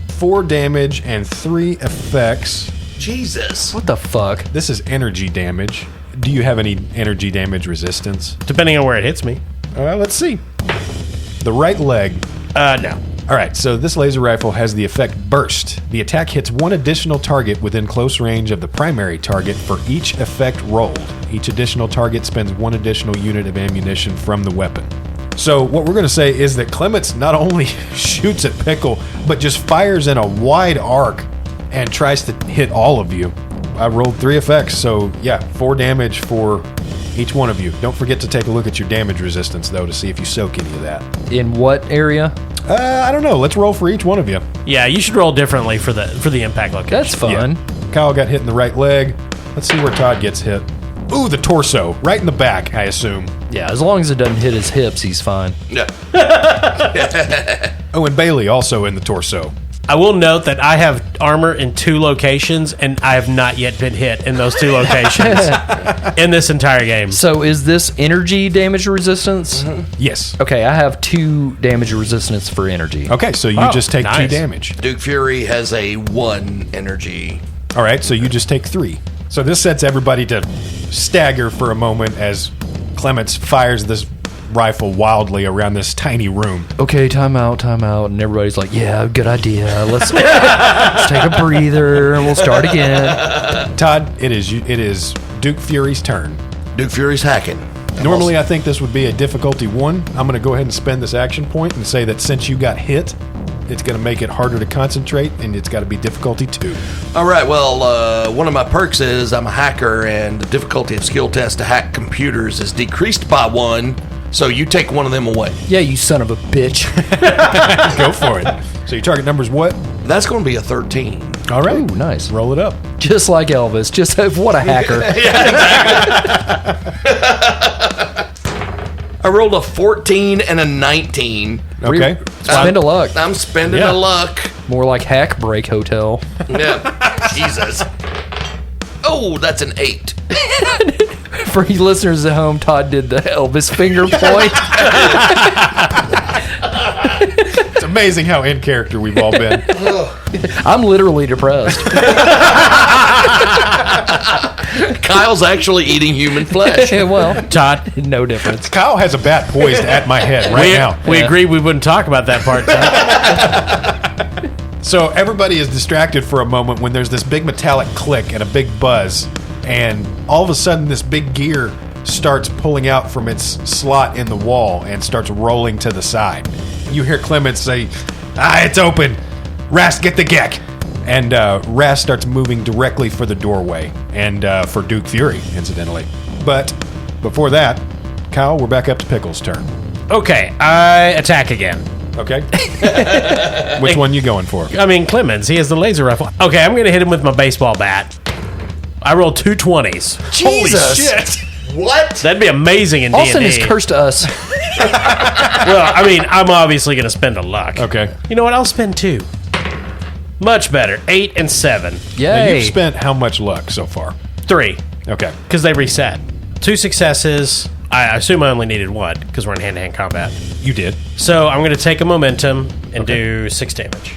4 damage and 3 effects. Jesus. What the fuck? This is energy damage. Do you have any energy damage resistance? Depending on where it hits me. Let's see. The right leg. No. All right, so this laser rifle has the effect Burst. The attack hits 1 additional target within close range of the primary target for each effect rolled. Each additional target spends 1 additional unit of ammunition from the weapon. So what we're going to say is that Clements not only shoots at Pickle, but just fires in a wide arc and tries to hit all of you. I rolled 3 effects, so yeah, 4 damage for each one of you. Don't forget to take a look at your damage resistance, though, to see if you soak any of that. In what area? I don't know. Let's roll for each one of you. Yeah, you should roll differently for the impact location. That's fun. Yeah. Kyle got hit in the right leg. Let's see where Todd gets hit. Ooh, the torso. Right in the back, I assume. Yeah, as long as it doesn't hit his hips, he's fine. Yeah. Oh, and Bailey also in the torso. I will note that I have armor in 2 locations, and I have not yet been hit in those 2 locations in this entire game. So is this energy damage resistance? Yes. Okay, I have 2 damage resistance for energy. Okay, so you Oh, just take 2 nice. damage. Duke Fury has a 1 energy. All right, so you just take 3. So this sets everybody to stagger for a moment as Clements fires this rifle wildly around this tiny room. Okay, time out. And everybody's like, yeah, good idea. Let's take a breather and we'll start again. Todd, it is Duke Fury's turn. Duke Fury's hacking. Normally, I think this would be a difficulty 1. I'm going to go ahead and spend this action point and say that since you got hit, it's going to make it harder to concentrate, and it's got to be difficulty 2. All right, well, one of my perks is I'm a hacker, and the difficulty of skill test to hack computers is decreased by 1, so you take one of them away. Yeah, you son of a bitch. Go for it. So your target number is what? That's going to be a 13. All right. Ooh, nice. Roll it up. Just like Elvis. Just what a hacker. I rolled a 14 and a 19. Okay. Spend a luck. I'm spending Yeah. a luck. More like Hack Break Hotel. Yeah. Jesus. Oh, that's an 8. For you listeners at home, Todd did the Elvis finger point. It's amazing how in character we've all been. I'm literally depressed. Kyle's actually eating human flesh. Well, Todd, no difference. Kyle has a bat poised at my head right now. we agreed we wouldn't talk about that part, Todd. So everybody is distracted for a moment when there's this big metallic click and a big buzz, and all of a sudden this big gear starts pulling out from its slot in the wall and starts rolling to the side. You hear Clemens say, it's open. Rast, get the geck. And Rast starts moving directly for the doorway, and for Duke Fury, incidentally. But before that, Kyle, we're back up to Pickle's turn. Okay, I attack again. Okay? Which one you going for? I mean, Clemens, he has the laser rifle. Okay, I'm going to hit him with my baseball bat. I rolled 2 20s. Jesus. Shit! What? That'd be amazing in Austin D&D. has cursed us. Well, I mean, I'm obviously going to spend a luck. Okay. You know what? I'll spend 2. Much better. 8 and 7. Now, Yay. you've spent how much luck so far? 3, Okay. because they reset. 2 successes. I assume I only needed 1, because we're in hand-to-hand combat. You did. So I'm going to take a momentum and do 6 damage.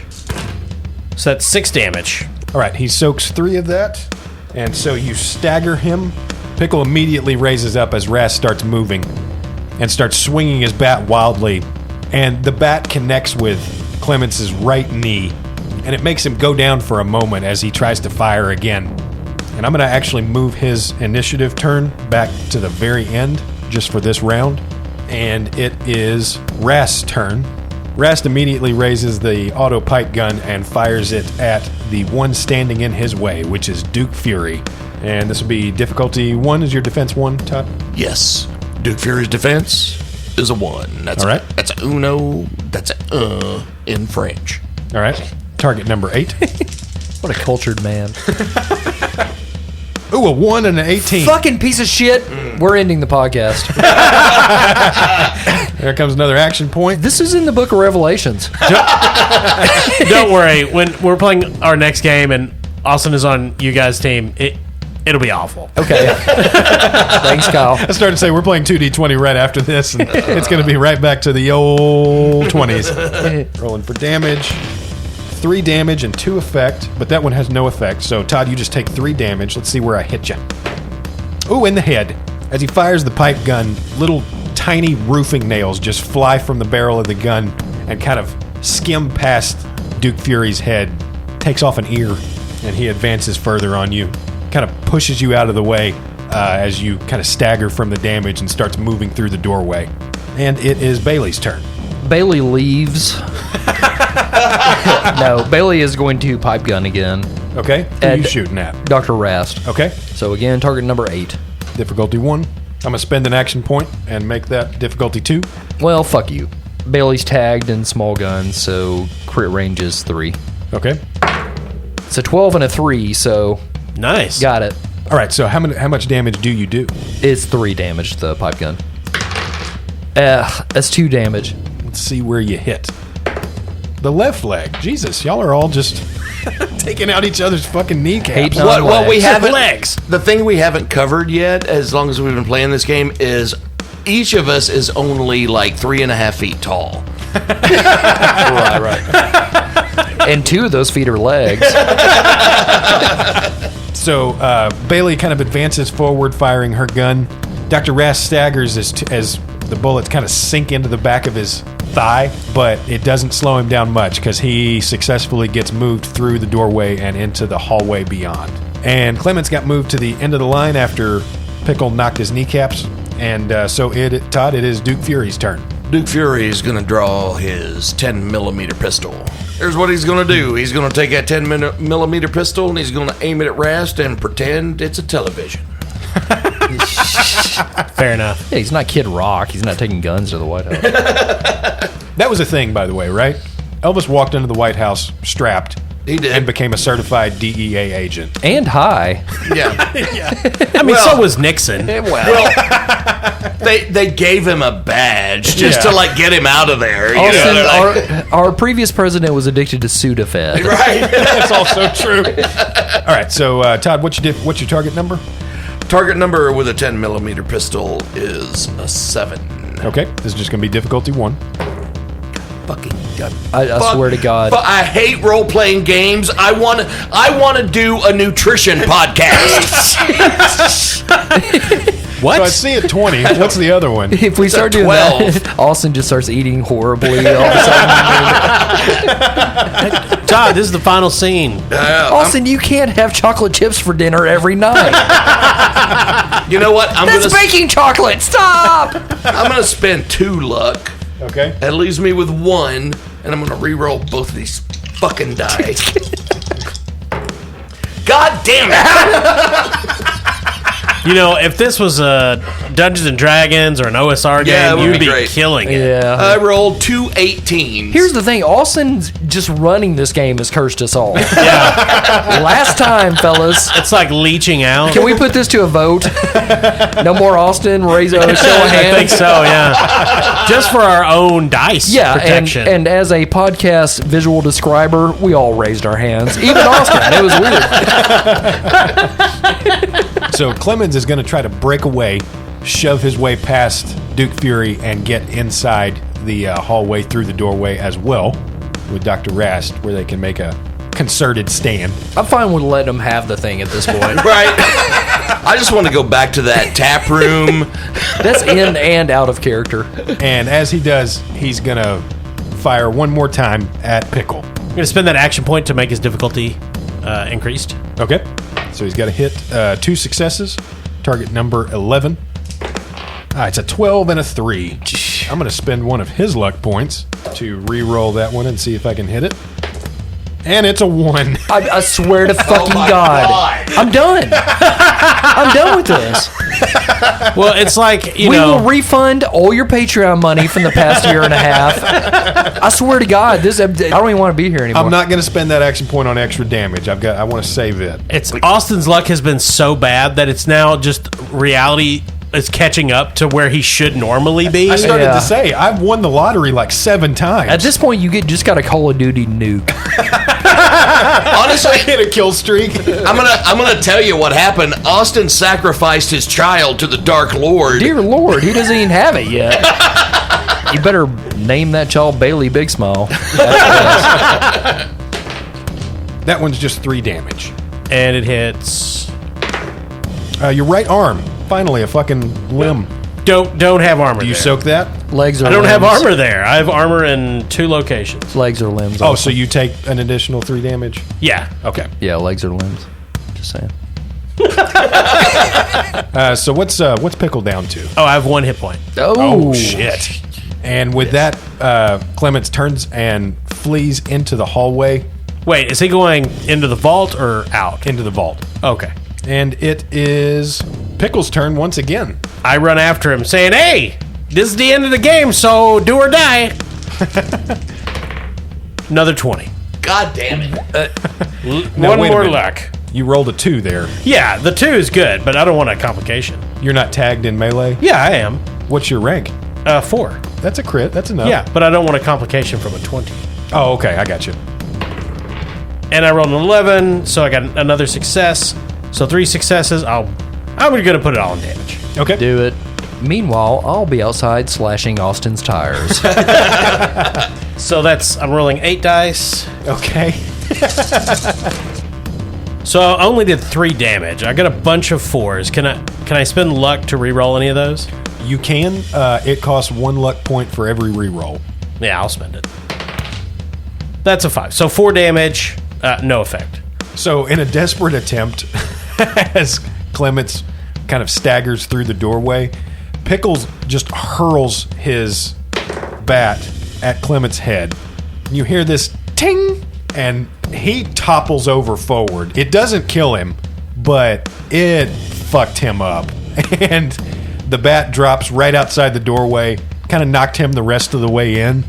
So that's 6 damage. All right, he soaks 3 of that, and so you stagger him. Pickle immediately raises up as Rast starts moving and starts swinging his bat wildly, and the bat connects with Clemens's right knee, and it makes him go down for a moment as he tries to fire again. And I'm going to actually move his initiative turn back to the very end just for this round, and it is Rast's turn. Rast immediately raises the auto pipe gun and fires it at the one standing in his way, which is Duke Fury. And this will be difficulty 1. Is your defense 1, Todd? Yes. Duke Fury's defense is a 1. That's All right. That's a uno. That's a in French. All right. Target number 8. What a cultured man. Ooh, a 1 and an 18. Fucking piece of shit. We're ending the podcast. There comes another action point. This is in the book of Revelations. Don't worry. When we're playing our next game and Austin is on you guys' team, it'll be awful. Okay. Thanks, Kyle. I started to say we're playing 2d20 right after this, and it's going to be right back to the old 20s. Rolling for damage. 3 damage and 2 effect, but that one has no effect. So, Todd, you just take 3 damage. Let's see where I hit you. Ooh, in the head. As he fires the pipe gun, little tiny roofing nails just fly from the barrel of the gun and kind of skim past Duke Fury's head, takes off an ear, and he advances further on you. Kind of pushes you out of the way as you kind of stagger from the damage and starts moving through the doorway. And it is Bailey's turn. Bailey leaves. No, Bailey is going to pipe gun again. Okay? Who are you And- shooting at? Dr. Rast. Okay. So again, target number 8. Difficulty 1. I'm going to spend an action point and make that difficulty 2. Well, fuck you. Bailey's tagged in small guns, so crit range is 3. Okay. It's a 12 and a 3, so Nice. got it. All right, so how much damage do you do? It's 3 damage, the pipe gun. That's 2 damage. Let's see where you hit. The left leg. Jesus, y'all are all just taking out each other's fucking kneecaps. Hate What we legs. haven't Legs. The thing we haven't covered yet, as long as we've been playing this game, is each of us is only like 3.5 feet tall. Right. And 2 of those feet are legs. So Bailey kind of advances forward, firing her gun. Dr. Rast staggers as the bullets kind of sink into the back of his thigh, but it doesn't slow him down much because he successfully gets moved through the doorway and into the hallway beyond. And Clemens got moved to the end of the line after Pickle knocked his kneecaps. And so, Todd, it is Duke Fury's turn. Duke Fury is going to draw his 10mm pistol. Here's what he's going to do. He's going to take that 10mm pistol and he's going to aim it at Rast and pretend it's a television. Fair enough. Yeah, he's not Kid Rock. He's not taking guns to the White House. That was a thing, by the way, right? Elvis walked into the White House strapped, He did. And became a certified DEA agent. And high. Yeah. I mean, so was Nixon. They gave him a badge just to like get him out of there. Austin, Like, our previous president was addicted to Sudafed. right. That's also true. All right, so Todd, what's your target number? Target number with a 10mm pistol is a 7. Okay, this is just going to be difficulty 1. Fucking God. I swear to God. But I hate role playing games. I want to do a nutrition podcast. What? So I see a 20. What's the other one? If we start doing 12. that, Austin just starts eating horribly all of a sudden. Todd, this is the final scene. Austin, you can't have chocolate chips for dinner every night. You know what? That's baking chocolate. Stop. I'm gonna spend 2 luck. Okay. That leaves me with 1, and I'm gonna re-roll both of these fucking die. God damn it! You know, if this was a Dungeons and Dragons or an OSR Yeah, it game, would you'd be be great. killing it. Yeah. I rolled 2 18s. Here's the thing. Austin just running this game has cursed us all. Yeah. Last time, fellas. It's like leeching out. Can we put this to a vote? No more Austin. Raise a show of I hands. think so, yeah. Just for our own dice Yeah, protection. and as a podcast visual describer, we all raised our hands. Even Austin. It was weird. So Clemens is going to try to break away, shove his way past Duke Fury, and get inside the hallway through the doorway as well with Dr. Rast, where they can make a concerted stand. I'm fine with letting him have the thing at this point. Right. I just want to go back to that tap room. That's in and out of character. And as he does, he's going to fire one more time at Pickle. I'm going to spend that action point to make his difficulty increased. Okay. So he's got to hit 2 successes. Target number 11. It's a 12 and a 3. I'm going to spend one of his luck points to re-roll that one and see if I can hit it. And it's a 1. I swear to fucking my God. I'm done. I'm done with this. Well, it's like, We will refund all your Patreon money from the past year and a half. I swear to God, I don't even want to be here anymore. I'm not going to spend that action point on extra damage. I want to save it. it's Austin's luck has been so bad that it's now just reality is catching up to where he should normally be. I started Yeah. to say, I've won the lottery like 7 times. At this point, you just got a Call of Duty nuke. Honestly, hit a kill streak. I'm gonna tell you what happened. Austin sacrificed his child to the Dark Lord. Dear Lord, he doesn't even have it yet. You better name that child Bailey Big Smile. That one's just 3 damage. And it hits. Your right arm. Finally, a fucking limb. Don't have armor. Do you there. soak that? Legs or I don't limbs. have armor there. I have armor in 2 locations. Legs or limbs. Oh, also. so you take an additional 3 damage? Yeah. Okay. Yeah, legs or limbs. Just saying. So what's Pickle down to? Oh, I have 1 hit point. Oh, Shit. And with that, Clemens turns and flees into the hallway, Wait, is he going into the vault or out? into the vault. Okay. And it is Pickle's turn once again. I run after him saying, hey, this is the end of the game, so do or die. Another 20. God damn it. Now, One wait a more minute. luck. You rolled a 2 there. Yeah, the 2 is good, but I don't want a complication. You're not tagged in melee? Yeah, I am. What's your rank? 4. That's a crit. That's enough. Yeah, but I don't want a complication from a 20. Oh, okay. I got you. And I rolled an 11, so I got another success. So 3 successes. I'm going to put it all in damage. Okay. do it. Meanwhile, I'll be outside slashing Austin's tires. So I'm rolling 8 dice. Okay. So I only did 3 damage. I got a bunch of 4s. Can I spend luck to re-roll any of those? You can. It costs 1 luck point for every reroll. Yeah, I'll spend it. That's a 5. So 4 damage, no effect. So, in a desperate attempt, as Clements kind of staggers through the doorway, Pickles just hurls his bat at Clements' head. You hear this ting, and he topples over forward. It doesn't kill him, but it fucked him up. And the bat drops right outside the doorway, kind of knocked him the rest of the way in,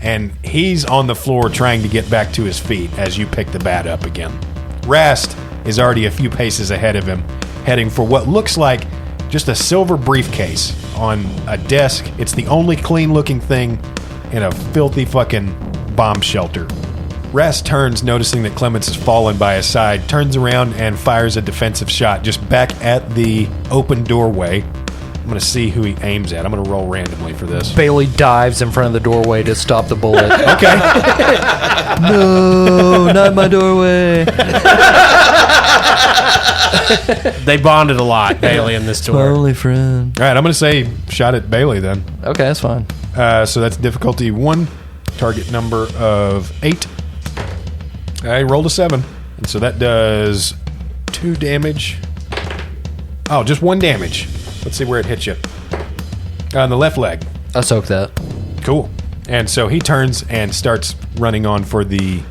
and he's on the floor trying to get back to his feet as you pick the bat up again. Rast is already a few paces ahead of him, heading for what looks like just a silver briefcase on a desk. It's the only clean-looking thing in a filthy fucking bomb shelter. Rast turns, noticing that Clements has fallen by his side, turns around and fires a defensive shot just back at the open doorway. I'm going to see who he aims at. I'm going to roll randomly for this. Bailey dives in front of the doorway to stop the bullet. Okay. No, not my doorway. They bonded a lot, Bailey and this My tour. only friend. All right, I'm going to say shot at Bailey then. Okay, that's fine. So that's difficulty 1, target number of 8. I rolled a 7. And so that does 2 damage. Oh, just 1 damage. Let's see where it hits you. On the left leg. I soaked that. Cool. And so he turns and starts running on for the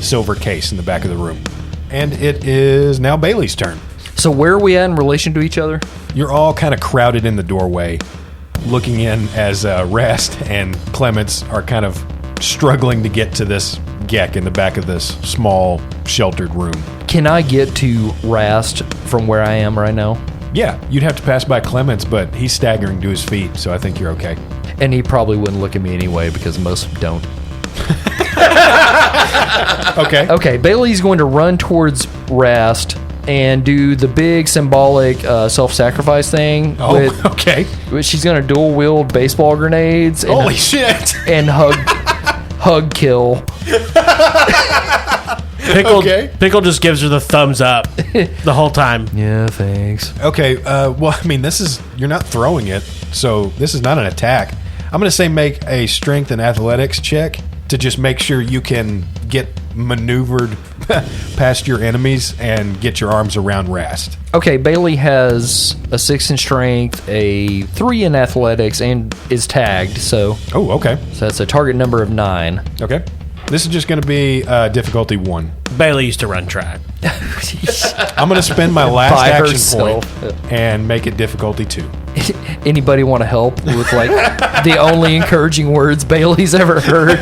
silver case in the back of the room. And it is now Bailey's turn. So where are we at in relation to each other? You're all kind of crowded in the doorway, looking in as Rast and Clements are kind of struggling to get to this Gek in the back of this small, sheltered room. Can I get to Rast from where I am right now? Yeah, you'd have to pass by Clements, but he's staggering to his feet, so I think you're okay. And he probably wouldn't look at me anyway because most of them don't. Okay. Okay, Bailey's going to run towards Rast and do the big symbolic self-sacrifice thing. Oh, okay. She's going to dual wield baseball grenades and, Holy shit. and hug kill. Pickle just gives her the thumbs up the whole time. Yeah, thanks. Okay, well, I mean, you're not throwing it, so this is not an attack. I'm going to say make a strength and athletics check to just make sure you can get maneuvered past your enemies and get your arms around Rast. Okay, Bailey has a 6 in strength, a 3 in athletics, and is tagged, so Oh, okay. that's a target number of 9. Okay. This is just going to be difficulty 1. Bailey used to run track. I'm going to spend my last By action herself. point and make it difficulty 2. Anybody want to help with like the only encouraging words Bailey's ever heard?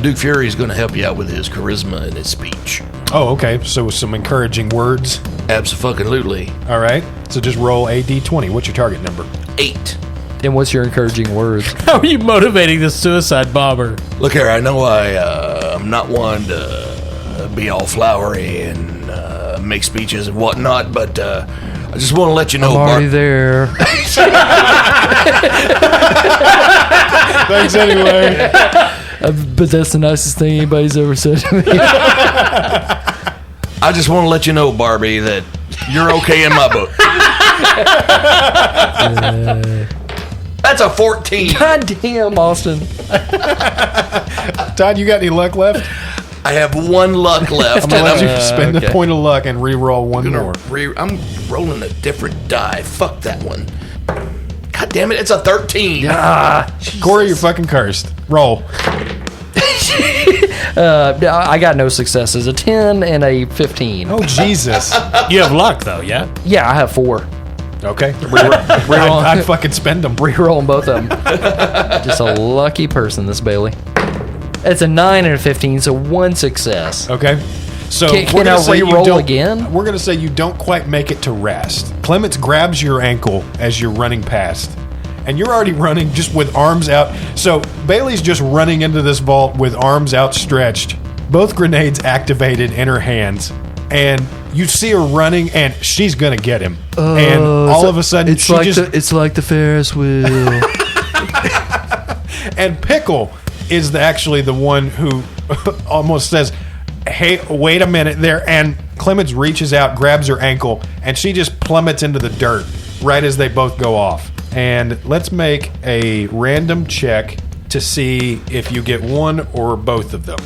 Duke Fury's going to help you out with his charisma and his speech. Oh, okay. So some encouraging words. Absolutely. All right. So just roll a d20. What's your target number? 8. And what's your encouraging words? How are you motivating this suicide bomber? Look here, I know I'm not one to be all flowery and make speeches and whatnot, but I just want to let you know, I'm already there. Thanks anyway. But that's the nicest thing anybody's ever said to me. I just want to let you know, Barbie, that you're okay in my book. That's a 14. God damn, Austin. Todd, you got any luck left? I have 1 luck left. I'm going to let you and spend okay. a point of luck and re-roll one more. I'm rolling a different die. Fuck that one. God damn it, it's a 13. Corey, you're fucking cursed. Roll. I got no successes. A 10 and a 15. Oh, Jesus. You have luck, though, yeah? Yeah, I have 4. Okay. I'd fucking spend them. Rerolling both of them. Just a lucky person, this Bailey. It's a 9 and a 15, so 1 success. Okay. So Can we're gonna I say you re-roll don't- again? We're going to say you don't quite make it to Rast. Clements grabs your ankle as you're running past. And you're already running just with arms out. So Bailey's just running into this vault with arms outstretched. Both grenades activated in her hands. And you see her running, and she's going to get him. And all of a sudden, it's like the Ferris wheel. And Pickle is actually the one who almost says, hey, wait a minute there. And Clements reaches out, grabs her ankle, and she just plummets into the dirt right as they both go off. And let's make a random check to see if you get one or both of them.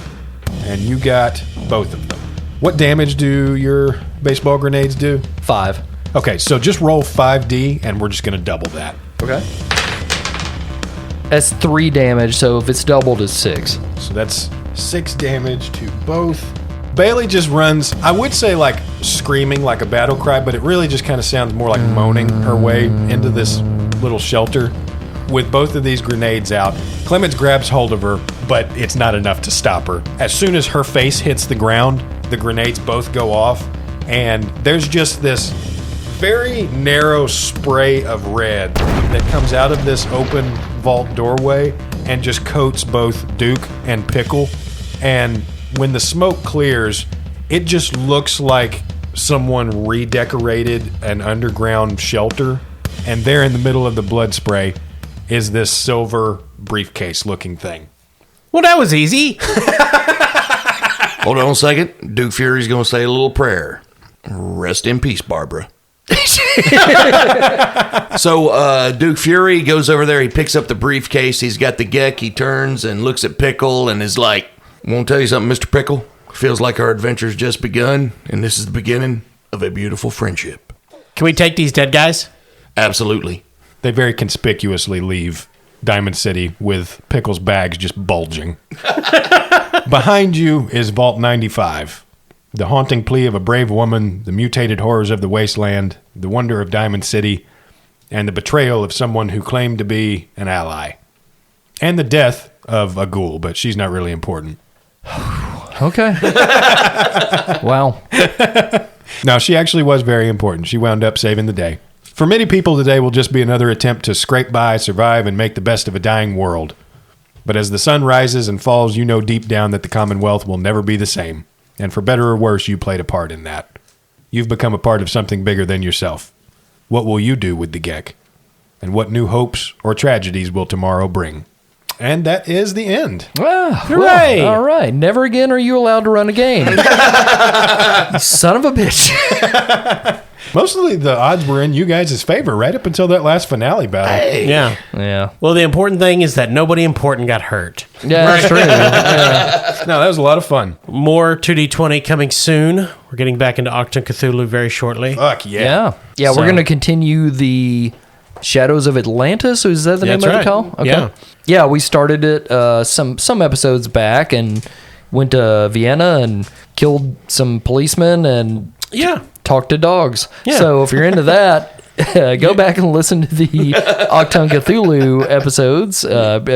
And you got both of them. What damage do your baseball grenades do? 5. Okay, so just roll 5D, and we're just going to double that. Okay. That's 3 damage, so if it's doubled, it's 6. So that's 6 damage to both. Bailey just runs, I would say like screaming like a battle cry, but it really just kind of sounds more like moaning her way into this little shelter. with both of these grenades out. Clemens grabs hold of her, but it's not enough to stop her. As soon as her face hits the ground, the grenades both go off, and there's just this very narrow spray of red that comes out of this open vault doorway and just coats both Duke and Pickle. And when the smoke clears, it just looks like someone redecorated an underground shelter, and there in the middle of the blood spray is this silver briefcase looking thing. Well, that was easy. Hold on a second. Duke Fury's going to say a little prayer. Rest in peace, Barbara. So Duke Fury goes over there. He picks up the briefcase. He's got the Gek. He turns and looks at Pickle and is like, "Won't tell you something, Mr. Pickle? Feels like our adventure's just begun, and this is the beginning of a beautiful friendship." Can we take these dead guys? Absolutely. They very conspicuously leave Diamond City with Pickle's bags just bulging. Behind you is Vault 95. The haunting plea of a brave woman, the mutated horrors of the wasteland, the wonder of Diamond City, and the betrayal of someone who claimed to be an ally. And the death of a ghoul, but she's not really important. Okay. Wow. No, she actually was very important. She wound up saving the day. For many people, today will just be another attempt to scrape by, survive, and make the best of a dying world. But as the sun rises and falls, you know deep down that the Commonwealth will never be the same. And for better or worse, you played a part in that. You've become a part of something bigger than yourself. What will you do with the Gek? And what new hopes or tragedies will tomorrow bring? And that is the end. Hooray! All right. Never again are you allowed to run a game. You son of a bitch. Mostly the odds were in you guys' favor right up until that last finale battle. Hey. Yeah. Yeah. Well, the important thing is that nobody important got hurt. Yeah, that's true. Yeah. No, that was a lot of fun. More 2D20 coming soon. We're getting back into Octon Cthulhu very shortly. Fuck yeah. Yeah. Yeah, So- we're going to continue the Shadows of Atlantis. Is that the name That's of the right. call? Okay. Yeah. Yeah, we started it some episodes back and went to Vienna and killed some policemen and Yeah. talked to dogs. Yeah. So if you're into that, go back and listen to the Octon Cthulhu episodes.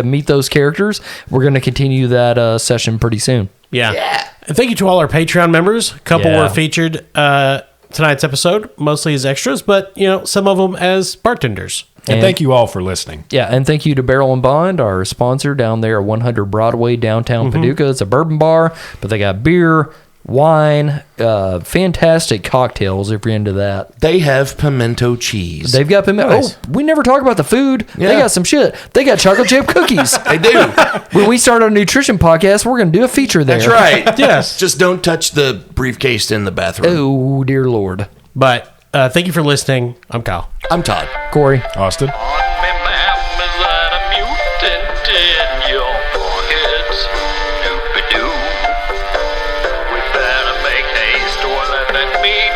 Meet those characters. We're going to continue that session pretty soon. Yeah. And thank you to all our Patreon members. A couple Yeah. were featured tonight's episode, mostly as extras, but some of them as bartenders. And thank you all for listening. Yeah, and thank you to Barrel and Bond, our sponsor down there at 100 Broadway, downtown Paducah. It's a bourbon bar, but they got beer, wine, fantastic cocktails if you're into that. They have pimento cheese. They've got pimento. Nice. Oh, we never talk about the food. They Yeah. got some shit. They got chocolate chip cookies. They do. When we start our nutrition podcast, we're going to do a feature there. That's right. Yes. Just don't touch the briefcase in the bathroom. Oh, dear Lord. But thank you for listening. I'm Kyle. I'm Todd. Corey. Austin? On me, ma'am, is that a mutant in your pockets? Doopy-doo. We better make haste or let me